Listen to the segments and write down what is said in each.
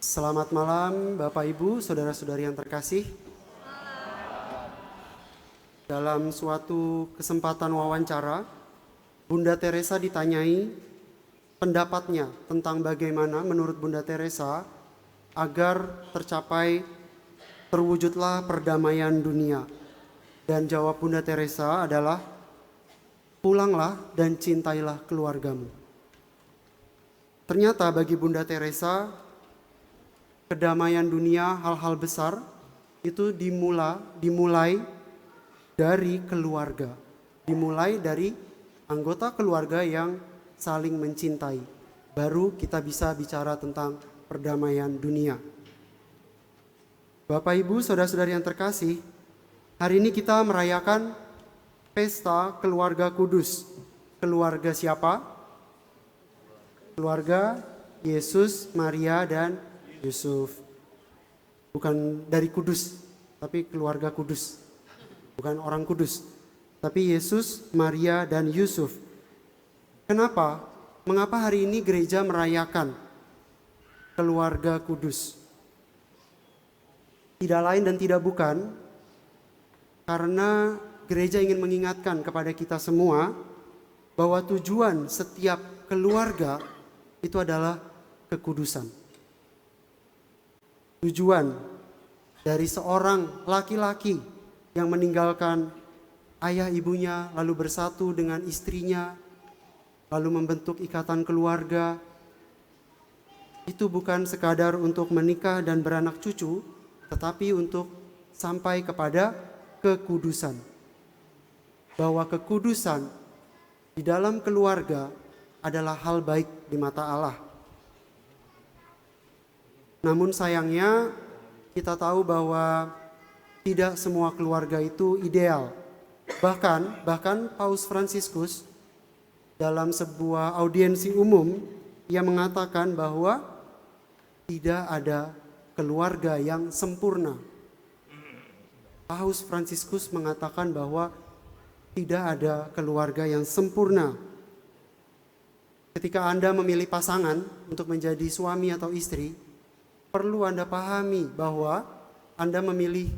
Selamat malam Bapak Ibu, saudara-saudari yang terkasih. Dalam suatu kesempatan wawancara, Bunda Teresa ditanyai pendapatnya tentang bagaimana menurut Bunda Teresa agar terwujudlah perdamaian dunia. Dan jawab Bunda Teresa adalah, pulanglah dan cintailah keluargamu. Ternyata bagi Bunda Teresa, kedamaian dunia, hal-hal besar itu dimulai dari keluarga, dimulai dari anggota keluarga yang saling mencintai. Baru kita bisa bicara tentang perdamaian dunia. Bapak Ibu, saudara-saudari yang terkasih, hari ini kita merayakan pesta keluarga kudus. Keluarga siapa? Keluarga Yesus, Maria, dan Yusuf. Bukan dari Kudus, tapi keluarga Kudus. Bukan orang Kudus, tapi Yesus, Maria, dan Yusuf. Kenapa? Mengapa hari ini gereja merayakan keluarga kudus? Tidak lain dan tidak bukan karena gereja ingin mengingatkan kepada kita semua bahwa tujuan setiap keluarga itu adalah kekudusan. Tujuan dari seorang laki-laki yang meninggalkan ayah ibunya lalu bersatu dengan istrinya lalu membentuk ikatan keluarga itu bukan sekadar untuk menikah dan beranak cucu, tetapi untuk sampai kepada kekudusan. Bahwa kekudusan di dalam keluarga adalah hal baik di mata Allah. Namun sayangnya kita tahu bahwa tidak semua keluarga itu ideal. Bahkan Paus Fransiskus dalam sebuah audiensi umum ia mengatakan bahwa tidak ada keluarga yang sempurna. Paus Fransiskus mengatakan bahwa tidak ada keluarga yang sempurna. Ketika Anda memilih pasangan untuk menjadi suami atau istri, perlu Anda pahami bahwa Anda memilih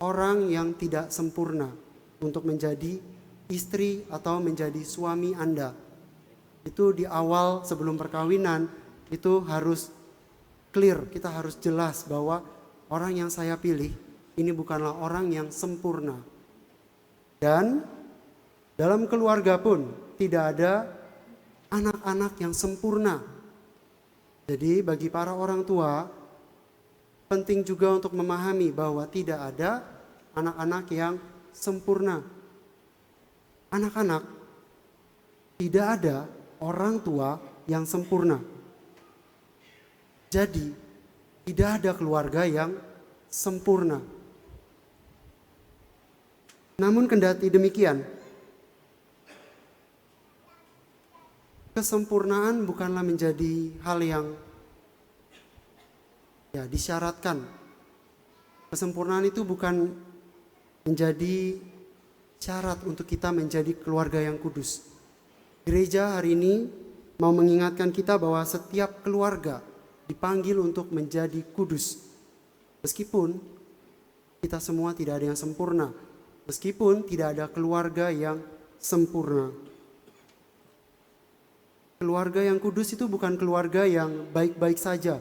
orang yang tidak sempurna untuk menjadi istri atau menjadi suami Anda. Itu di awal sebelum perkawinan itu harus clear, kita harus jelas bahwa orang yang saya pilih ini bukanlah orang yang sempurna. Dan dalam keluarga pun tidak ada anak-anak yang sempurna. Jadi bagi para orang tua penting juga untuk memahami bahwa tidak ada anak-anak yang sempurna. Anak-anak, tidak ada orang tua yang sempurna. Jadi tidak ada keluarga yang sempurna. Namun kendati demikian, kesempurnaan bukanlah menjadi hal yang disyaratkan. Kesempurnaan itu bukan menjadi syarat untuk kita menjadi keluarga yang kudus. Gereja hari ini mau mengingatkan kita bahwa setiap keluarga dipanggil untuk menjadi kudus. Meskipun kita semua tidak ada yang sempurna, meskipun tidak ada keluarga yang sempurna. Keluarga yang kudus itu bukan keluarga yang baik-baik saja,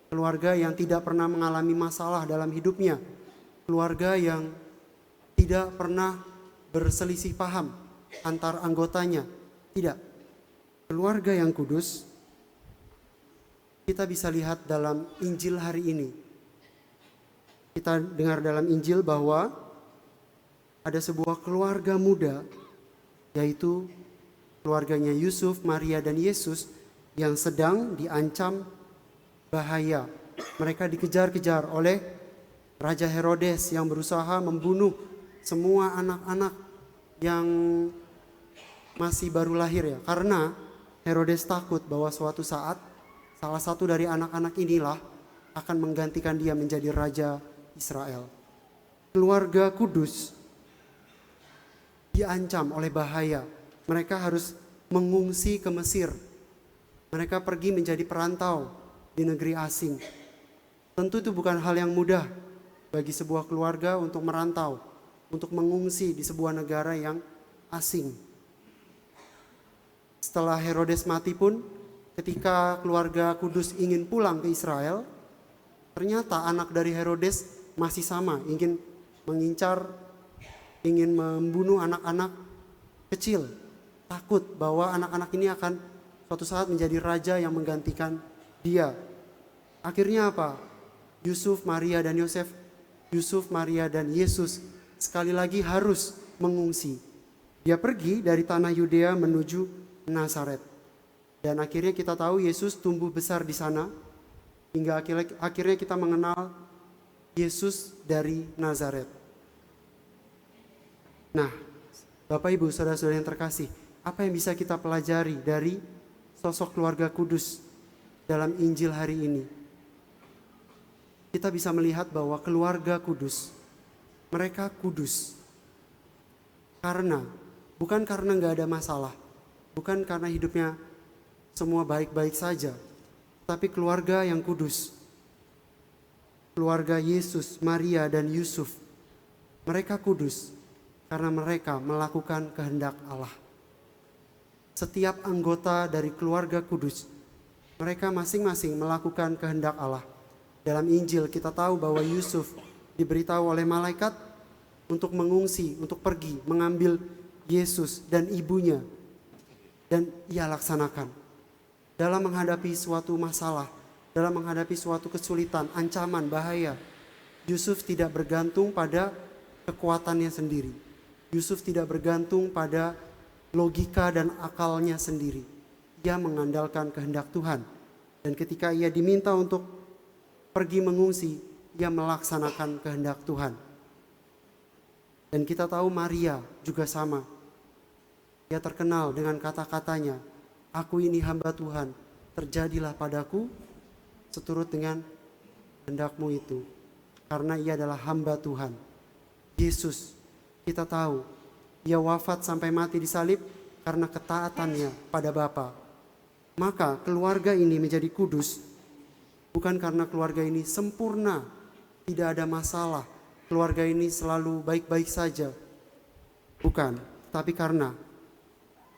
keluarga yang tidak pernah mengalami masalah dalam hidupnya, keluarga yang tidak pernah berselisih paham antar anggotanya. Tidak. Keluarga yang kudus kita bisa lihat dalam Injil hari ini. Kita dengar dalam Injil bahwa ada sebuah keluarga muda, yaitu keluarganya Yusuf, Maria, dan Yesus yang sedang diancam bahaya. Mereka dikejar-kejar oleh Raja Herodes yang berusaha membunuh semua anak-anak yang masih baru lahir ya. Karena Herodes takut bahwa suatu saat salah satu dari anak-anak inilah akan menggantikan dia menjadi raja Israel. Keluarga kudus diancam oleh bahaya. Mereka harus mengungsi ke Mesir. Mereka pergi menjadi perantau di negeri asing. Tentu itu bukan hal yang mudah bagi sebuah keluarga untuk merantau, untuk mengungsi di sebuah negara yang asing. Setelah Herodes mati pun, ketika keluarga Kudus ingin pulang ke Israel, ternyata anak dari Herodes masih sama, ingin mengincar, ingin membunuh anak-anak kecil. Takut bahwa anak-anak ini akan suatu saat menjadi raja yang menggantikan dia. Akhirnya apa? Yusuf, Maria, dan Yesus sekali lagi harus mengungsi. Dia pergi dari tanah Yudea menuju Nazaret. Dan akhirnya kita tahu Yesus tumbuh besar di sana. Hingga akhirnya kita mengenal Yesus dari Nazaret. Nah, Bapak Ibu, saudara-saudara yang terkasih, apa yang bisa kita pelajari dari sosok keluarga kudus dalam Injil hari ini? Kita bisa melihat bahwa keluarga kudus, mereka kudus bukan karena nggak ada masalah, bukan karena hidupnya semua baik-baik saja, tapi keluarga yang kudus, keluarga Yesus, Maria, dan Yusuf, mereka kudus karena mereka melakukan kehendak Allah. Setiap anggota dari keluarga kudus, mereka masing-masing melakukan kehendak Allah. Dalam Injil kita tahu bahwa Yusuf diberitahu oleh malaikat untuk mengungsi, untuk pergi mengambil Yesus dan ibunya, dan ia laksanakan. Dalam menghadapi suatu masalah, dalam menghadapi suatu kesulitan, ancaman, bahaya, Yusuf tidak bergantung pada kekuatannya sendiri. Yusuf tidak bergantung pada logika dan akalnya sendiri. Ia mengandalkan kehendak Tuhan. Dan ketika ia diminta untuk pergi mengungsi, ia melaksanakan kehendak Tuhan. Dan kita tahu Maria juga sama. Ia terkenal dengan kata-katanya, "Aku ini hamba Tuhan, terjadilah padaku seturut dengan kehendak-Mu itu." Karena ia adalah hamba Tuhan. Yesus, kita tahu, ia wafat sampai mati di salib karena ketaatannya pada Bapa. Maka keluarga ini menjadi kudus bukan karena keluarga ini sempurna, tidak ada masalah, keluarga ini selalu baik-baik saja. Bukan, tapi karena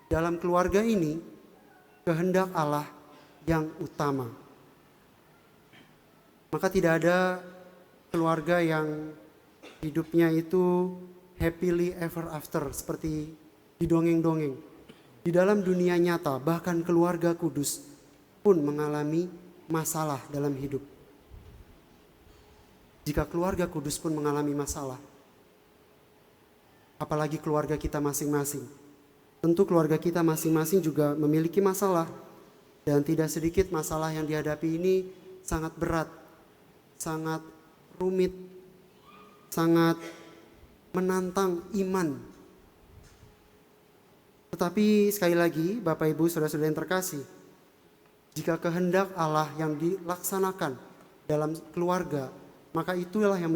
dalam keluarga ini kehendak Allah yang utama. Maka tidak ada keluarga yang hidupnya itu happily ever after seperti di dongeng-dongeng. Di dalam dunia nyata, bahkan keluarga kudus pun mengalami masalah dalam hidup. Jika keluarga kudus pun mengalami masalah, apalagi keluarga kita masing-masing. Tentu keluarga kita masing-masing juga memiliki masalah, dan tidak sedikit masalah yang dihadapi ini sangat berat, sangat rumit, sangat menantang iman. Tetapi sekali lagi, Bapak Ibu, saudara-saudara yang terkasih, jika kehendak Allah yang dilaksanakan dalam keluarga, maka itulah yang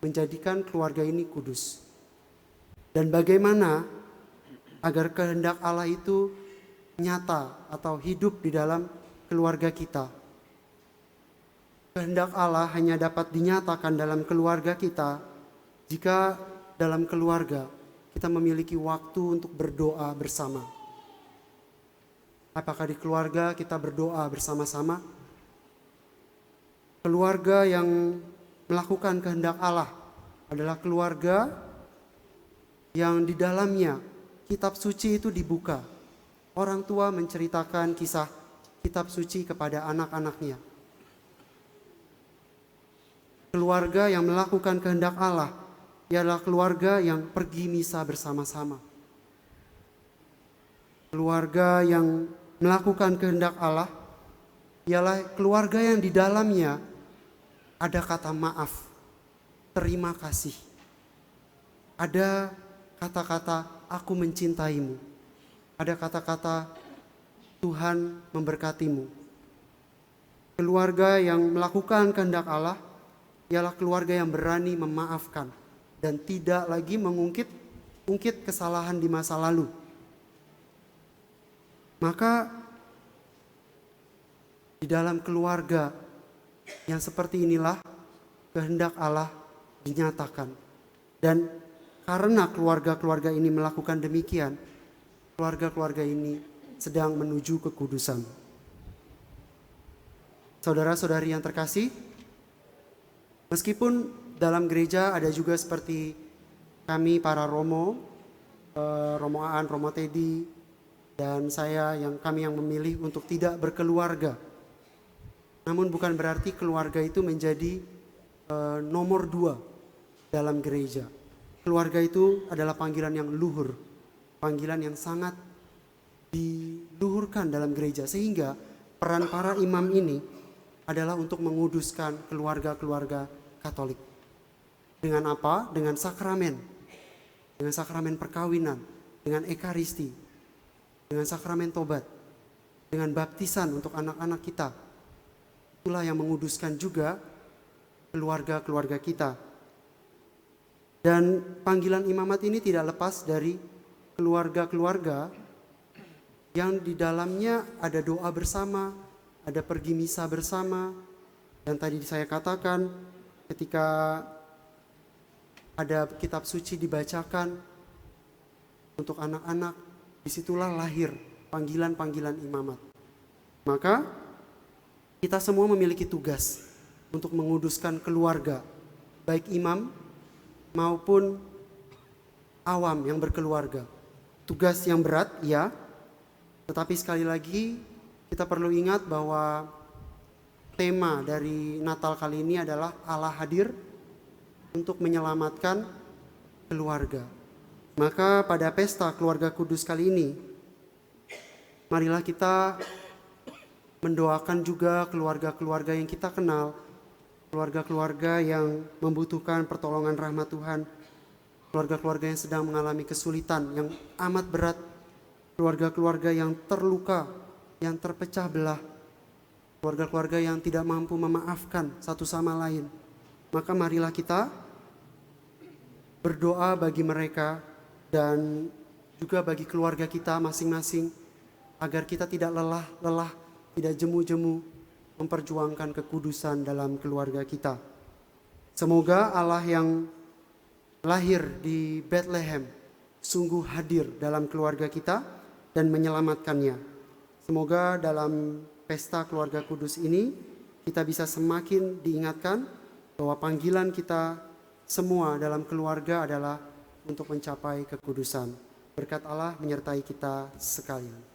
menjadikan keluarga ini kudus. Dan bagaimana agar kehendak Allah itu nyata atau hidup di dalam keluarga kita? Kehendak Allah hanya dapat dinyatakan dalam keluarga kita jika dalam keluarga kita memiliki waktu untuk berdoa bersama. Apakah di keluarga kita berdoa bersama-sama? Keluarga yang melakukan kehendak Allah adalah keluarga yang di dalamnya kitab suci itu dibuka. Orang tua menceritakan kisah kitab suci kepada anak-anaknya. Keluarga yang melakukan kehendak Allah ialah keluarga yang pergi misa bersama-sama. Keluarga yang melakukan kehendak Allah ialah keluarga yang di dalamnya ada kata maaf, terima kasih. Ada kata-kata aku mencintaimu. Ada kata-kata Tuhan memberkatimu. Keluarga yang melakukan kehendak Allah ialah keluarga yang berani memaafkan dan tidak lagi mengungkit kesalahan di masa lalu. Maka Di dalam keluarga yang seperti inilah kehendak Allah dinyatakan. Dan karena keluarga-keluarga ini melakukan demikian, keluarga-keluarga ini sedang menuju kekudusan. Saudara-saudari yang terkasih, meskipun dalam gereja ada juga seperti kami para Romo, Romo Aan, Romo Teddy, dan saya kami yang memilih untuk tidak berkeluarga. Namun bukan berarti keluarga itu menjadi nomor 2 dalam gereja. Keluarga itu adalah panggilan yang luhur, panggilan yang sangat diluhurkan dalam gereja, sehingga peran para imam ini adalah untuk menguduskan keluarga-keluarga Katolik. Dengan apa? Dengan sakramen perkawinan, dengan ekaristi, dengan sakramen tobat, dengan baptisan untuk anak-anak kita. Itulah yang menguduskan juga keluarga-keluarga kita. Dan panggilan imamat ini tidak lepas dari keluarga-keluarga yang di dalamnya ada doa bersama, ada pergi misa bersama. Dan tadi saya katakan ketika ada kitab suci dibacakan untuk anak-anak, disitulah lahir panggilan-panggilan imamat. Maka kita semua memiliki tugas untuk menguduskan keluarga, baik imam maupun awam yang berkeluarga. Tugas yang berat, ya. Tetapi sekali lagi kita perlu ingat bahwa tema dari Natal kali ini adalah Allah hadir untuk menyelamatkan keluarga. Maka pada pesta keluarga kudus kali ini, marilah kita mendoakan juga keluarga-keluarga yang kita kenal, keluarga-keluarga yang membutuhkan pertolongan rahmat Tuhan, keluarga-keluarga yang sedang mengalami kesulitan yang amat berat, keluarga-keluarga yang terluka, yang terpecah belah, keluarga-keluarga yang tidak mampu memaafkan satu sama lain. Maka marilah kita berdoa bagi mereka dan juga bagi keluarga kita masing-masing, agar kita tidak lelah, tidak jemu-jemu memperjuangkan kekudusan dalam keluarga kita. Semoga Allah yang lahir di Bethlehem sungguh hadir dalam keluarga kita dan menyelamatkannya. Semoga dalam pesta keluarga kudus ini kita bisa semakin diingatkan bahwa panggilan kita semua dalam keluarga adalah untuk mencapai kekudusan. Berkat Allah menyertai kita sekalian.